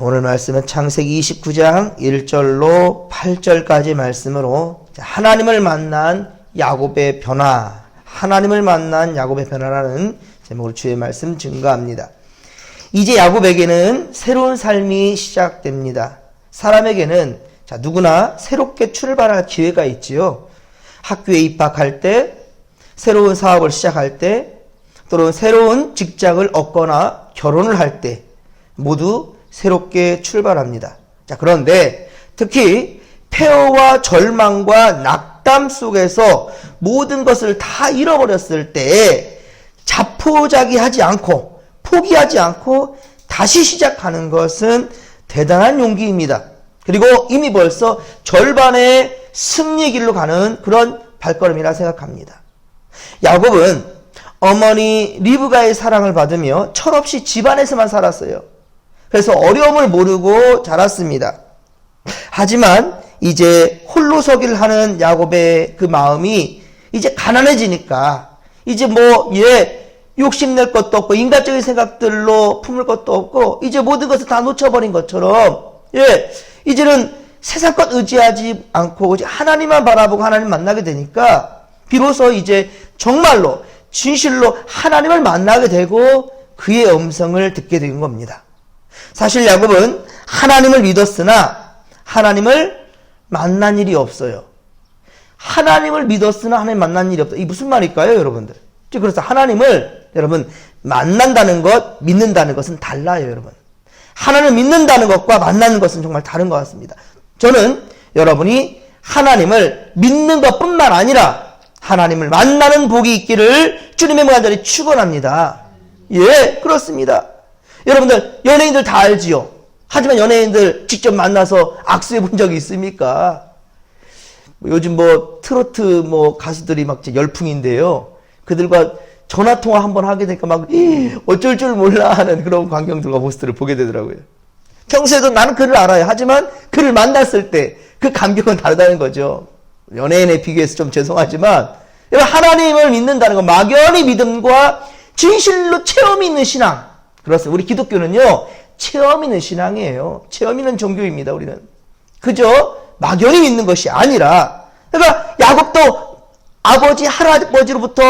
오늘 말씀은 창세기 29장 1절로 8절까지 말씀으로 하나님을 만난 야곱의 변화, 하나님을 만난 야곱의 변화라는 제목으로 주의 말씀 증거합니다. 이제 야곱에게는 새로운 삶이 시작됩니다. 사람에게는 누구나 새롭게 출발할 기회가 있지요. 학교에 입학할 때, 새로운 사업을 시작할 때, 또는 새로운 직장을 얻거나 결혼을 할 때 모두 새롭게 출발합니다. 그런데 특히 폐허와 절망과 낙담 속에서 모든 것을 다 잃어버렸을 때 자포자기하지 않고 포기하지 않고 다시 시작하는 것은 대단한 용기입니다. 그리고 이미 벌써 절반의 승리 길로 가는 그런 발걸음이라 생각합니다. 야곱은 어머니 리브가의 사랑을 받으며 철없이 집안에서만 살았어요. 그래서 어려움을 모르고 자랐습니다. 하지만 이제 홀로서기를 하는 야곱의 그 마음이 이제 가난해지니까 이제 욕심낼 것도 없고 인간적인 생각들로 품을 것도 없고 이제 모든 것을 다 놓쳐버린 것처럼 이제는 세상 것 의지하지 않고 하나님만 바라보고 하나님 만나게 되니까 비로소 이제 정말로 진실로 하나님을 만나게 되고 그의 음성을 듣게 된 겁니다. 사실 야곱은 하나님을 믿었으나 하나님을 만난 일이 없어요. 하나님을 믿었으나 하나님 만난 일이 없다. 이게 무슨 말일까요, 여러분들? 그래서 하나님을 여러분 만난다는 것, 믿는다는 것은 달라요, 여러분. 하나님을 믿는다는 것과 만나는 것은 정말 다른 것 같습니다. 저는 여러분이 하나님을 믿는 것뿐만 아니라 하나님을 만나는 복이 있기를 주님의 간절히 축원합니다. 그렇습니다. 여러분들 연예인들 다 알지요. 하지만 연예인들 직접 만나서 악수해 본 적이 있습니까? 요즘 트로트 가수들이 막 열풍인데요. 그들과 전화통화 한번 하게 되니까 막 어쩔 줄 몰라 하는 그런 광경들과 모습들을 보게 되더라고요. 평소에도 나는 그를 알아요. 하지만 그를 만났을 때 그 감격은 다르다는 거죠. 연예인에 비교해서 좀 죄송하지만 하나님을 믿는다는 건 막연히 믿음과 진실로 체험이 있는 신앙. 그렇습니다. 우리 기독교는요, 체험 있는 신앙이에요. 체험 있는 종교입니다, 우리는. 그저 막연히 믿는 것이 아니라, 그러니까 야곱도 아버지, 할아버지로부터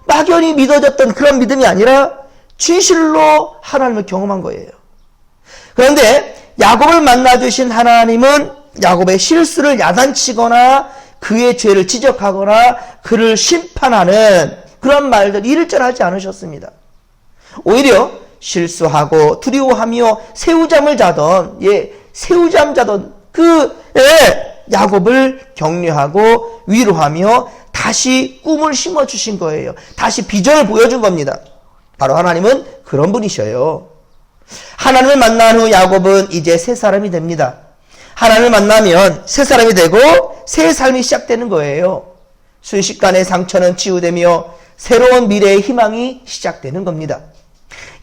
막연히 믿어졌던 그런 믿음이 아니라 진실로 하나님을 경험한 거예요. 그런데 야곱을 만나주신 하나님은 야곱의 실수를 야단치거나 그의 죄를 지적하거나 그를 심판하는 그런 말들 이를절 하지 않으셨습니다. 오히려 실수하고 두려워하며 새우잠을 자던 새우잠 자던 야곱을 격려하고 위로하며 다시 꿈을 심어주신 거예요. 다시 비전을 보여준 겁니다. 바로 하나님은 그런 분이셔요. 하나님을 만난 후 야곱은 이제 새 사람이 됩니다. 하나님을 만나면 새 사람이 되고 새 삶이 시작되는 거예요. 순식간에 상처는 치유되며 새로운 미래의 희망이 시작되는 겁니다.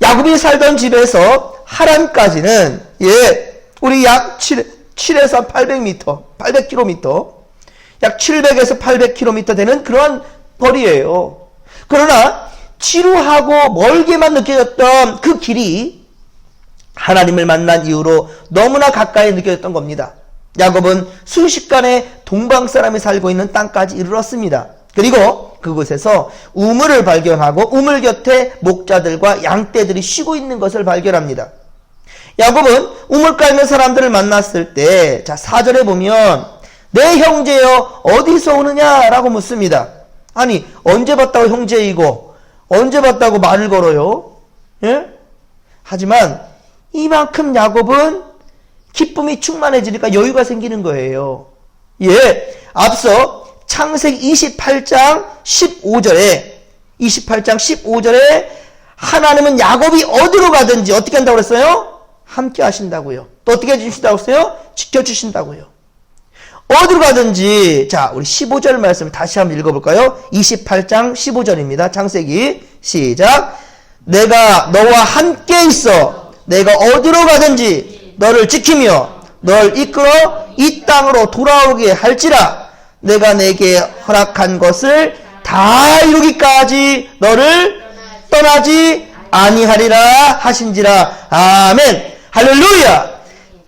야곱이 살던 집에서 하란까지는 우리 약 7에서 800km, 약 700에서 800km 되는 그러한 거리예요. 그러나 지루하고 멀게만 느껴졌던 그 길이 하나님을 만난 이후로 너무나 가까이 느껴졌던 겁니다. 야곱은 순식간에 동방 사람이 살고 있는 땅까지 이르렀습니다. 그리고 그곳에서 우물을 발견하고 우물 곁에 목자들과 양떼들이 쉬고 있는 것을 발견합니다. 야곱은 우물가에 있는 사람들을 만났을 때 4절에 보면 내 형제여 어디서 오느냐라고 묻습니다. 아니 언제 봤다고 형제이고 언제 봤다고 말을 걸어요? 하지만 이만큼 야곱은 기쁨이 충만해지니까 여유가 생기는 거예요. 앞서 창세기 28장 15절에 하나님은 야곱이 어디로 가든지 어떻게 한다고 그랬어요? 함께 하신다고요. 또 어떻게 해주신다고 했어요? 지켜주신다고요. 어디로 가든지. 우리 15절 말씀을 다시 한번 읽어볼까요? 28장 15절입니다. 창세기 시작. 내가 너와 함께 있어 내가 어디로 가든지 너를 지키며 널 이끌어 이 땅으로 돌아오게 할지라 내가 내게 허락한 것을 다 이루기까지 너를 떠나지 아니하리라 하신지라. 아멘. 할렐루야.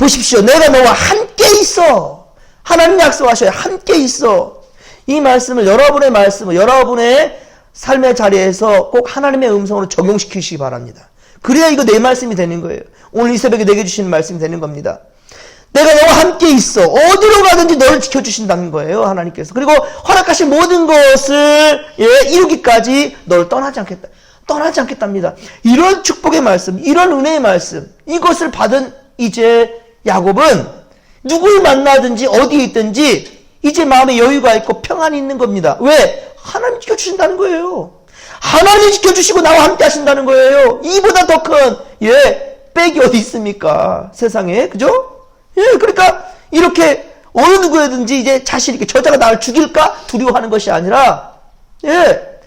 보십시오. 내가 너와 함께 있어. 하나님 약속하셔요. 함께 있어. 이 말씀을 여러분의 삶의 자리에서 꼭 하나님의 음성으로 적용시키시기 바랍니다. 그래야 이거 내 말씀이 되는 거예요. 오늘 이 새벽에 내게 주시는 말씀이 되는 겁니다. 내가 너와 함께 있어. 어디로 가든지 너를 지켜주신다는 거예요. 하나님께서. 그리고 허락하신 모든 것을 이루기까지 너를 떠나지 않겠다. 떠나지 않겠답니다. 이런 축복의 말씀, 이런 은혜의 말씀, 이것을 받은 이제 야곱은 누굴 만나든지 어디에 있든지 이제 마음에 여유가 있고 평안이 있는 겁니다. 왜? 하나님 지켜주신다는 거예요. 하나님이 지켜주시고 나와 함께 하신다는 거예요. 이보다 더 큰 백이 어디 있습니까? 세상에. 그죠? 그러니까 이렇게 어느 누구든지 이제 자신 있게 저자가 나를 죽일까 두려워하는 것이 아니라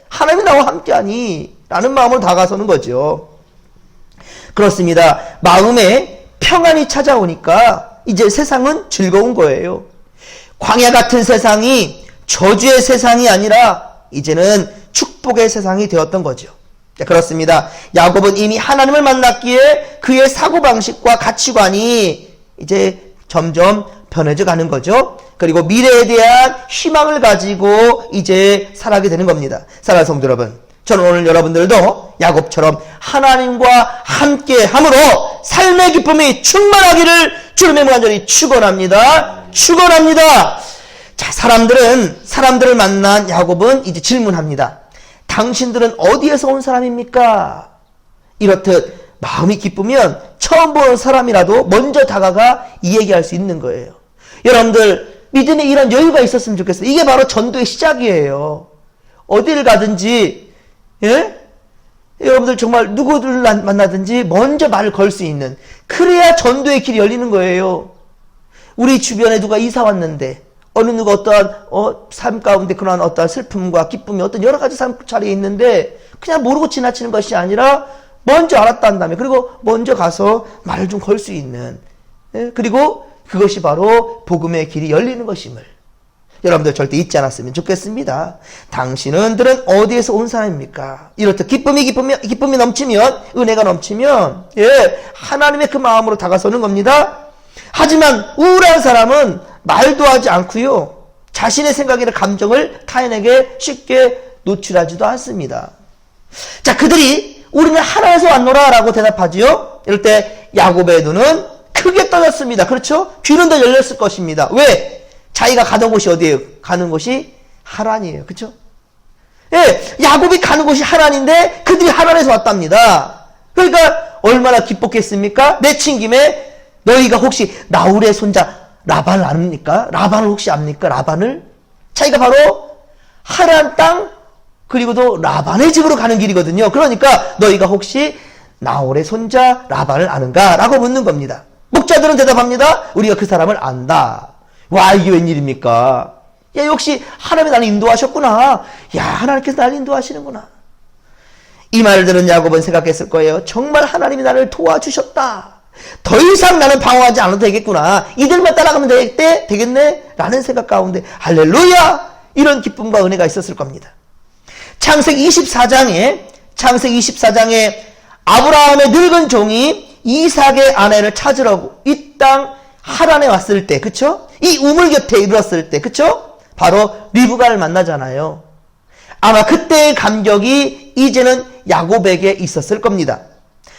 하나님이 나와 함께하니 라는 마음으로 다가서는 거죠. 그렇습니다. 마음에 평안이 찾아오니까 이제 세상은 즐거운 거예요. 광야 같은 세상이 저주의 세상이 아니라 이제는 축복의 세상이 되었던 거죠. 그렇습니다. 야곱은 이미 하나님을 만났기에 그의 사고방식과 가치관이 이제 점점 변해져 가는 거죠. 그리고 미래에 대한 희망을 가지고 이제 살아가게 되는 겁니다. 사랑하는 성도 여러분, 저는 오늘 여러분들도 야곱처럼 하나님과 함께 함으로 삶의 기쁨이 충만하기를 주님의 간절히 축원합니다. 축원합니다. 자, 사람들을 만난 야곱은 이제 질문합니다. 당신들은 어디에서 온 사람입니까? 이렇듯 마음이 기쁘면 처음 보는 사람이라도 먼저 다가가 이 얘기할 수 있는 거예요. 여러분들 믿음에 이런 여유가 있었으면 좋겠어요. 이게 바로 전도의 시작이에요. 어디를 가든지 여러분들 정말 누구를 만나든지 먼저 말을 걸 수 있는, 그래야 전도의 길이 열리는 거예요. 우리 주변에 누가 이사 왔는데 어느 누가 어떠한 삶 가운데 그러한 어떠한 슬픔과 기쁨이 어떤 여러 가지 삶 자리에 있는데 그냥 모르고 지나치는 것이 아니라 먼저 알았다는 다음에 그리고 먼저 가서 말을 좀 걸 수 있는, 그리고 그것이 바로 복음의 길이 열리는 것임을 여러분들 절대 잊지 않았으면 좋겠습니다. 당신들은 어디에서 온 사람입니까? 이렇듯 기쁨이 넘치면, 은혜가 넘치면 하나님의 그 마음으로 다가서는 겁니다. 하지만 우울한 사람은 말도 하지 않고요, 자신의 생각이나 감정을 타인에게 쉽게 노출하지도 않습니다. 자, 그들이 우리는 하나에서 왔노라 라고 대답하지요. 이럴 때 야곱의 눈은 크게 떠졌습니다. 그렇죠? 귀는 더 열렸을 것입니다. 왜? 자기가 가던 곳이 어디예요? 가는 곳이 하란이에요. 그렇죠? 야곱이 가는 곳이 하란인데 그들이 하란에서 왔답니다. 그러니까 얼마나 기뻤겠습니까? 내친 김에 너희가 혹시 나홀의 손자 라반을 압니까? 라반을 혹시 압니까? 라반을? 자기가 바로 하란 땅, 그리고도 라반의 집으로 가는 길이거든요. 그러니까 너희가 혹시 나홀의 손자 라반을 아는가? 라고 묻는 겁니다. 목자들은 대답합니다. 우리가 그 사람을 안다. 와, 이게 웬일입니까? 야, 역시 하나님이 나를 인도하셨구나. 야, 하나님께서 나를 인도하시는구나. 이 말을 들은 야곱은 생각했을 거예요. 정말 하나님이 나를 도와주셨다. 더 이상 나는 방황하지 않아도 되겠구나. 이들만 따라가면 되겠네? 라는 생각 가운데 할렐루야! 이런 기쁨과 은혜가 있었을 겁니다. 창세기 24장에 아브라함의 늙은 종이 이삭의 아내를 찾으려고 이 땅 하란에 왔을 때, 그쵸? 이 우물 곁에 이르렀을 때, 그쵸? 바로 리브가를 만나잖아요. 아마 그때의 감격이 이제는 야곱에게 있었을 겁니다.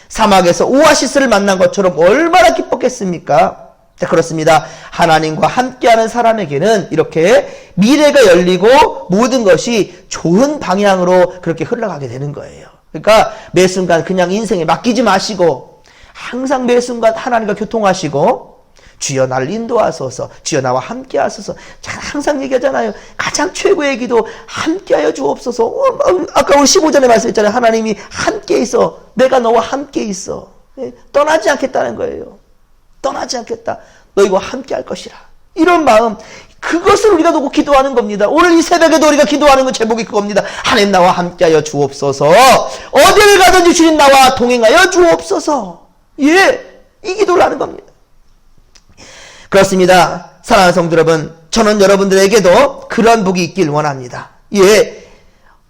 사막에서 오아시스를 만난 것처럼 얼마나 기뻤겠습니까? 자, 그렇습니다. 하나님과 함께하는 사람에게는 이렇게 미래가 열리고 모든 것이 좋은 방향으로 그렇게 흘러가게 되는 거예요. 그러니까 매 순간 그냥 인생에 맡기지 마시고 항상 매 순간 하나님과 교통하시고 주여 나를 인도하소서, 주여 나와 함께 하소서. 항상 얘기하잖아요. 가장 최고의 기도, 함께하여 주옵소서. 아까 우리 15절에 말씀했잖아요. 하나님이 함께 있어. 내가 너와 함께 있어. 떠나지 않겠다는 거예요. 떠나지 않겠다. 너희와 함께 할 것이라. 이런 마음, 그것을 우리가 놓고 기도하는 겁니다. 오늘 이 새벽에도 우리가 기도하는 건 제목이 그겁니다. 하나님 나와 함께하여 주옵소서. 어디를 가든지 주님 나와 동행하여 주옵소서. 이 기도를 하는 겁니다. 그렇습니다. 사랑하는 성도 여러분, 저는 여러분들에게도 그런 복이 있길 원합니다.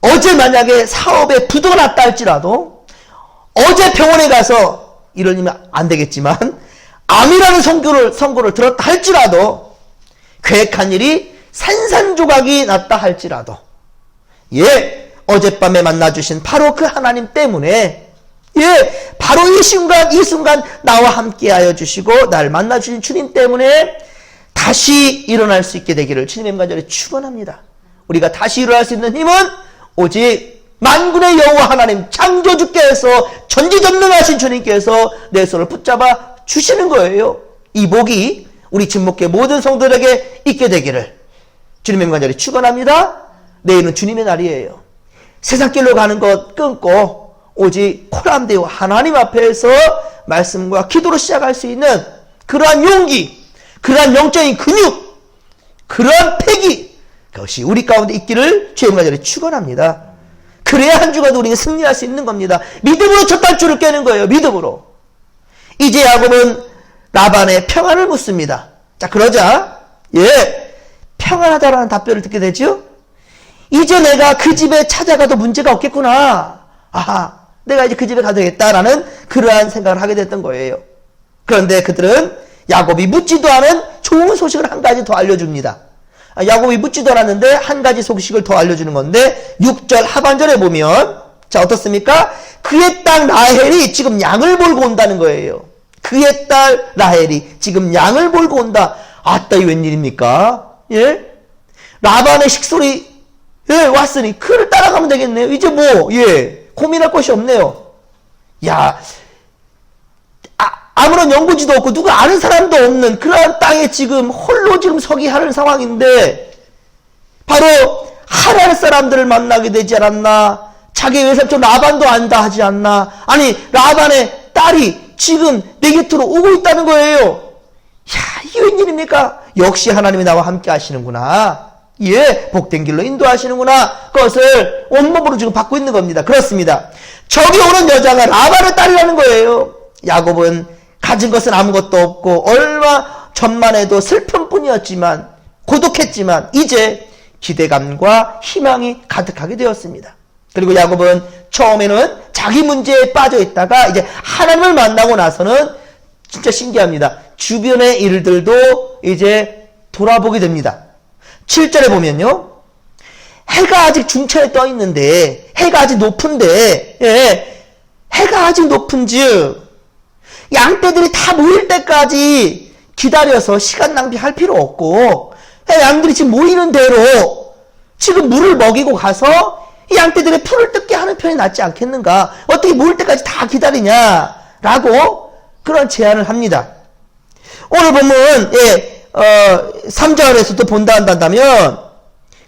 어제 만약에 사업에 부도가 났다 할지라도 어제 병원에 가서 이러면 안 되겠지만 암이라는 선고를 들었다 할지라도 계획한 일이 산산조각이 났다 할지라도 어젯밤에 만나주신 바로 그 하나님 때문에 바로 이 순간 나와 함께하여 주시고 나를 만나주신 주님 때문에 다시 일어날 수 있게 되기를 주님의 간절히 축원합니다. 우리가 다시 일어날 수 있는 힘은 오직 만군의 여호와 하나님 창조주께서 전지전능하신 주님께서 내 손을 붙잡아 주시는 거예요. 이 복이 우리 진목회 모든 성도들에게 있게 되기를 주님의 간절히 축원합니다. 내일은 주님의 날이에요. 세상길로 가는 것 끊고 오직 코람데오 하나님 앞에서 말씀과 기도로 시작할 수 있는 그러한 용기, 그러한 영적인 근육, 그러한 패기, 그것이 우리 가운데 있기를 주의 간절히 축원합니다. 그래야 한 주간도 우리가 승리할 수 있는 겁니다. 믿음으로 첫 단추를 깨는 거예요. 믿음으로. 이제 야곱은 라반의 평안을 묻습니다. 자, 그러자 평안하다라는 답변을 듣게 되죠. 이제 내가 그 집에 찾아가도 문제가 없겠구나. 아하, 내가 이제 그 집에 가도 되겠다라는 그러한 생각을 하게 됐던 거예요. 그런데 그들은 야곱이 묻지도 않은 좋은 소식을 한 가지 더 알려줍니다. 야곱이 묻지도 않았는데 한 가지 소식을 더 알려주는 건데 6절 하반절에 보면 자 어떻습니까? 그의 딸 라헬이 지금 양을 몰고 온다는 거예요. 그의 딸 라헬이 지금 양을 몰고 온다. 아따 이 웬일입니까? 라반의 식솔이 왔으니 그를 따라가면 되겠네요. 이제 고민할 것이 없네요. 아무런 연고지도 없고 누가 아는 사람도 없는 그러한 땅에 지금 홀로 지금 서기 하는 상황인데 바로 하랄 사람들을 만나게 되지 않았나? 자기 외삼촌 라반도 안다 하지 않나? 아니 라반의 딸이 지금 내 곁으로 오고 있다는 거예요. 이게 웬일입니까? 역시 하나님이 나와 함께 하시는구나. 복된 길로 인도하시는구나. 그것을 온몸으로 지금 받고 있는 겁니다. 그렇습니다. 저기 오는 여자가 라반의 딸이라는 거예요. 야곱은 가진 것은 아무것도 없고 얼마 전만 해도 슬픔뿐이었지만 고독했지만 이제 기대감과 희망이 가득하게 되었습니다. 그리고 야곱은 처음에는 자기 문제에 빠져 있다가 이제 하나님을 만나고 나서는 진짜 신기합니다. 주변의 일들도 이제 돌아보게 됩니다. 7절에 보면요. 해가 아직 중천에 떠 있는데 해가 아직 높은데 해가 아직 높은즉 양떼들이 다 모일 때까지 기다려서 시간 낭비할 필요 없고 양들이 지금 모이는 대로 지금 물을 먹이고 가서 이 양떼들의 풀을 뜯게 하는 편이 낫지 않겠는가? 어떻게 모일 때까지 다 기다리냐라고 그런 제안을 합니다. 오늘 보면 3절에서도 본다 한다면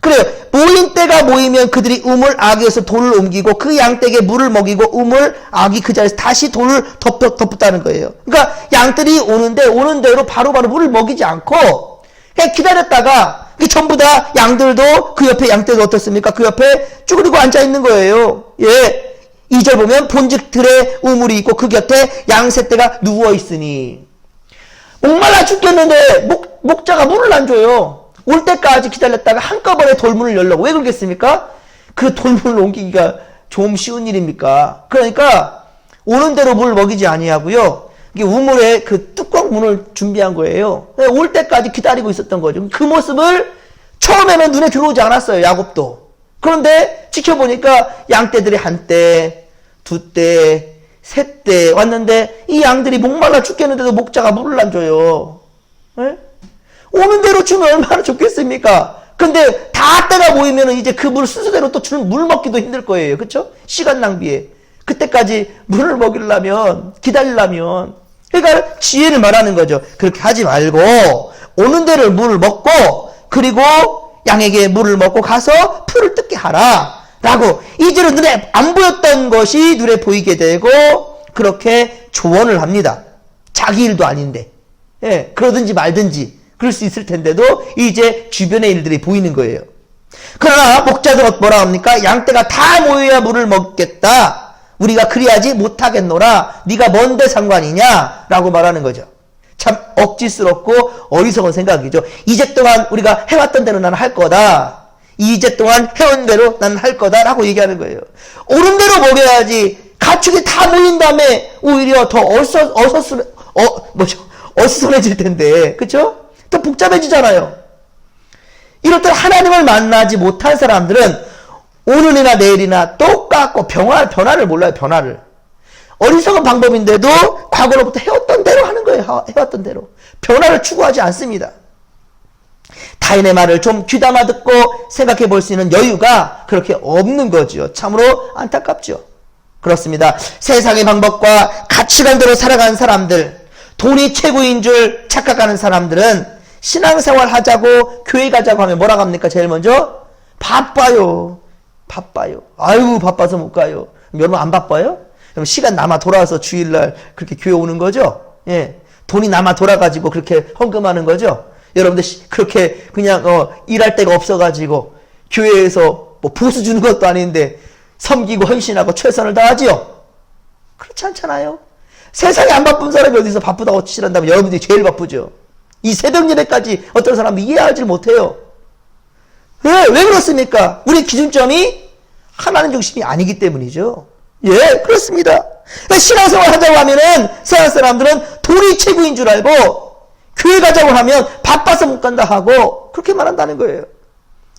그래요. 모인 때가 모이면 그들이 우물 아기에서 돌을 옮기고 그 양떼에게 물을 먹이고 우물 아기 그 자리에서 다시 돌을 덮었다는 거예요. 그러니까 양들이 오는 대로 바로바로 물을 먹이지 않고 그냥 기다렸다가 전부 다 양들도 그 옆에 양떼도 어떻습니까? 그 옆에 쭈그리고 앉아 있는 거예요. 2절 보면 본즉 들에 우물이 있고 그 곁에 양새떼가 누워 있으니 목말라 죽겠는데 목자가 물을 안 줘요. 올 때까지 기다렸다가 한꺼번에 돌문을 열려고. 왜 그러겠습니까? 그 돌문을 옮기기가 좀 쉬운 일입니까? 그러니까 오는 대로 물을 먹이지 아니하고요. 이게 우물에 그 뚜껑 문을 준비한 거예요. 올 때까지 기다리고 있었던 거죠. 그 모습을 처음에는 눈에 들어오지 않았어요. 야곱도. 그런데 지켜보니까 양떼들이 한 떼, 두 떼, 세 떼 왔는데 이 양들이 목말라 죽겠는데도 목자가 물을 안 줘요. 오는 대로 주면 얼마나 좋겠습니까? 근데 다 때가 모이면 이제 그 물 순서대로 또 물 먹기도 힘들 거예요. 그쵸? 시간 낭비에. 그때까지 물을 먹이려면, 기다리려면. 그러니까 지혜를 말하는 거죠. 그렇게 하지 말고, 오는 대로 물을 먹고, 그리고 양에게 물을 먹고 가서 풀을 뜯게 하라. 라고, 이제는 눈에 안 보였던 것이 눈에 보이게 되고, 그렇게 조언을 합니다. 자기 일도 아닌데. 그러든지 말든지. 그럴 수 있을 텐데도 이제 주변의 일들이 보이는 거예요. 그러나 목자들은 뭐라 합니까? 양떼가 다 모여야 물을 먹겠다. 우리가 그리하지 못하겠노라. 네가 뭔데 상관이냐? 라고 말하는 거죠. 참 억지스럽고 어리석은 생각이죠. 이제 동안 우리가 해왔던 대로 나는 할 거다. 이제 동안 해온 대로 나는 할 거다. 라고 얘기하는 거예요. 옳은 대로 먹여야지. 가축이 다 모인 다음에 오히려 더 어수선해질 텐데, 그쵸? 더 복잡해지잖아요. 이럴 때 하나님을 만나지 못한 사람들은 오늘이나 내일이나 똑같고 변화를 몰라요, 변화를. 어리석은 방법인데도 과거로부터 해왔던 대로 하는 거예요, 해왔던 대로. 변화를 추구하지 않습니다. 타인의 말을 좀 귀담아 듣고 생각해 볼 수 있는 여유가 그렇게 없는 거죠. 참으로 안타깝죠. 그렇습니다. 세상의 방법과 가치관대로 살아가는 사람들, 돈이 최고인 줄 착각하는 사람들은 신앙생활 하자고 교회 가자고 하면 뭐라고 합니까? 제일 먼저 바빠요. 아유 바빠서 못 가요. 여러분 안 바빠요? 그럼 시간 남아 돌아와서 주일날 그렇게 교회 오는 거죠? 예, 돈이 남아 돌아가지고 그렇게 헌금하는 거죠? 여러분들 그렇게 그냥 일할 데가 없어가지고 교회에서 뭐 보수 주는 것도 아닌데 섬기고 헌신하고 최선을 다하지요? 그렇지 않잖아요. 세상에 안 바쁜 사람이 어디서 바쁘다고 치신다면 여러분들이 제일 바쁘죠. 이 새벽 예배까지 어떤 사람은 이해하지 못해요. 왜 그렇습니까? 우리 기준점이 하나님 중심이 아니기 때문이죠. 예, 그렇습니다. 신앙생활 하자고 하면은 세상 사람들은 돈이 최고인 줄 알고 교회 가자고 하면 바빠서 못 간다 하고 그렇게 말한다는 거예요.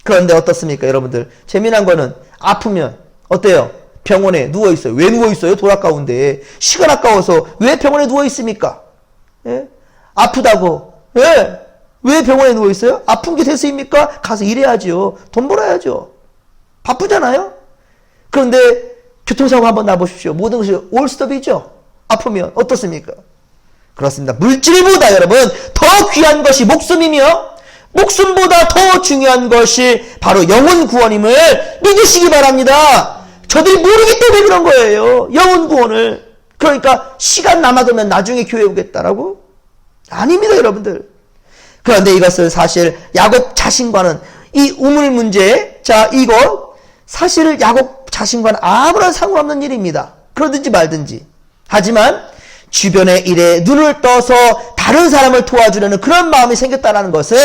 그런데 어떻습니까, 여러분들? 재미난 거는 아프면 어때요? 병원에 누워있어요. 왜 누워있어요? 돌 아까운데. 시간 아까워서 왜 병원에 누워있습니까? 예? 아프다고. 예? 왜 병원에 누워있어요? 아픈 게 대수입니까? 가서 일해야죠. 돈 벌어야죠. 바쁘잖아요? 그런데 교통사고 한번 나보십시오. 모든 것이 올스톱이죠. 아프면 어떻습니까? 그렇습니다. 물질보다 여러분 더 귀한 것이 목숨이며 목숨보다 더 중요한 것이 바로 영혼 구원임을 믿으시기 바랍니다. 저들이 모르기 때문에 그런 거예요. 영혼 구원을. 그러니까 시간 남아두면 나중에 교회 오겠다라고? 아닙니다, 여러분들. 그런데 이것은 사실 야곱 자신과는 이 우물 문제, 자 이거 사실 야곱 자신과는 아무런 상관없는 일입니다. 그러든지 말든지. 하지만 주변의 일에 눈을 떠서 다른 사람을 도와주려는 그런 마음이 생겼다는 것은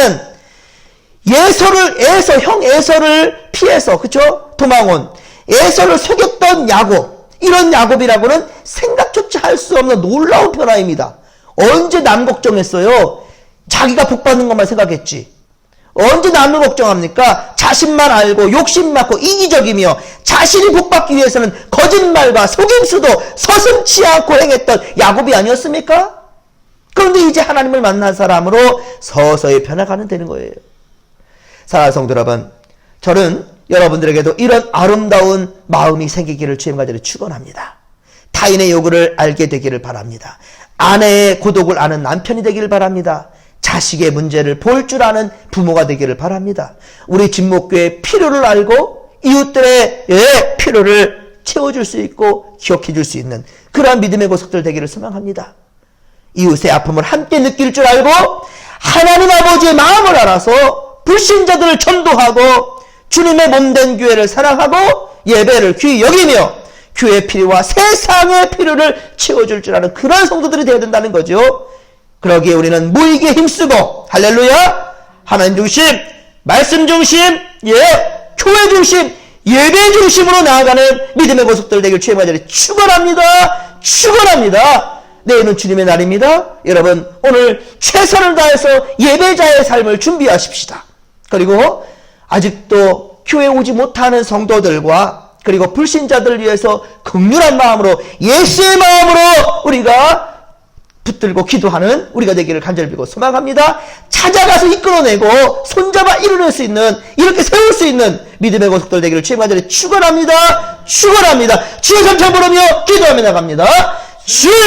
형 에서를 피해서, 그쵸? 도망온 에서를 속였던 야곱, 이런 야곱이라고는 생각조차 할 수 없는 놀라운 변화입니다. 언제 남 걱정했어요? 자기가 복받는 것만 생각했지. 언제 남을 걱정합니까? 자신만 알고 욕심 많고 이기적이며 자신이 복받기 위해서는 거짓말과 속임수도 서슴지 않고 행했던 야곱이 아니었습니까? 그런데 이제 하나님을 만난 사람으로 서서히 변화가는 되는 거예요. 사랑하는 성도 여러분, 저는 여러분들에게도 이런 아름다운 마음이 생기기를 주의 간절히 축원합니다. 타인의 요구를 알게 되기를 바랍니다. 아내의 고독을 아는 남편이 되기를 바랍니다. 자식의 문제를 볼 줄 아는 부모가 되기를 바랍니다. 우리 진목교회의 필요를 알고 이웃들의 필요를 채워줄 수 있고 기억해 줄 수 있는 그러한 믿음의 보석들 되기를 소망합니다. 이웃의 아픔을 함께 느낄 줄 알고 하나님 아버지의 마음을 알아서 불신자들을 전도하고 주님의 몸된 교회를 사랑하고 예배를 귀히 여기며 교회의 필요와 세상의 필요를 채워줄 줄 아는 그런 성도들이 되어야 된다는 거죠. 그러기에 우리는 모이기에 힘쓰고 할렐루야, 하나님 중심, 말씀 중심, 교회 중심, 예배 중심으로 나아가는 믿음의 모습들 되길 주의 간절히 축원합니다. 내일은 주님의 날입니다. 여러분 오늘 최선을 다해서 예배자의 삶을 준비하십시다. 그리고 아직도 교회 오지 못하는 성도들과 그리고 불신자들을 위해서 긍휼한 마음으로 예수의 마음으로 우리가 붙들고 기도하는 우리가 되기를 간절히 빌고 소망합니다. 찾아가서 이끌어내고 손잡아 이루낼 수 있는, 이렇게 세울 수 있는 믿음의 고속들 되기를 주의 간절히 축원합니다. 주의 삼창 부르며 기도하며 나갑니다. 주여